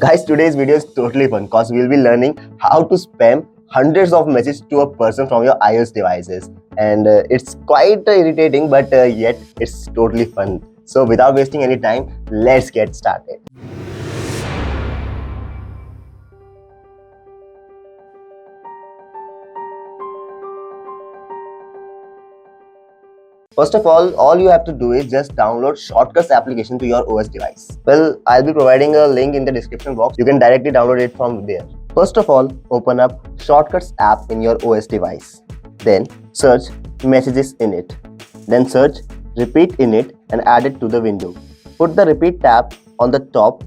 Guys, today's video is totally fun because we'll be learning how to spam hundreds of messages to a person from your iOS devices. And it's quite irritating, but yet it's totally fun. So without wasting any time, let's get started. First of all you have to do is just download Shortcuts application to your OS device. Well, I'll be providing a link in the description box. You can directly download it from there. First of all, open up Shortcuts app in your OS device. Then search Messages in it. Then search Repeat in it and add it to the window. Put the Repeat tab on the top.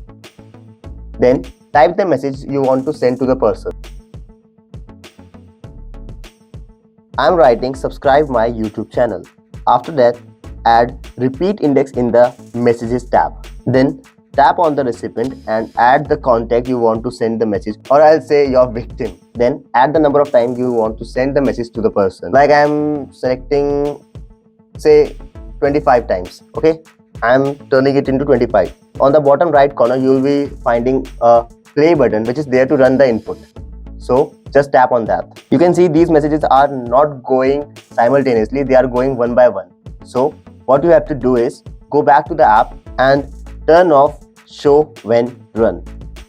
Then type the message you want to send to the person. I'm writing subscribe my YouTube channel. After that, add repeat index in the messages tab. Then tap on the recipient and add the contact you want to send the message, or I'll say your victim. Then add the number of times you want to send the message to the person. Like I'm selecting say 25 times. Okay, I'm turning it into 25. On the bottom right corner, you will be finding a play button which is there to run the input. So just tap on that. You can see these messages are not going simultaneously, they are going one by one. So what you have to do is go back to the app and turn off show when run.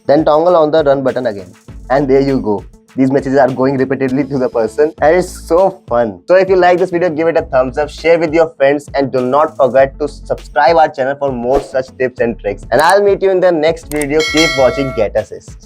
Then toggle on the run button again. And there you go. These messages are going repeatedly to the person and it's so fun. So if you like this video, give it a thumbs up, share with your friends, and do not forget to subscribe our channel for more such tips and tricks. And I'll meet you in the next video. Keep watching GetAssist.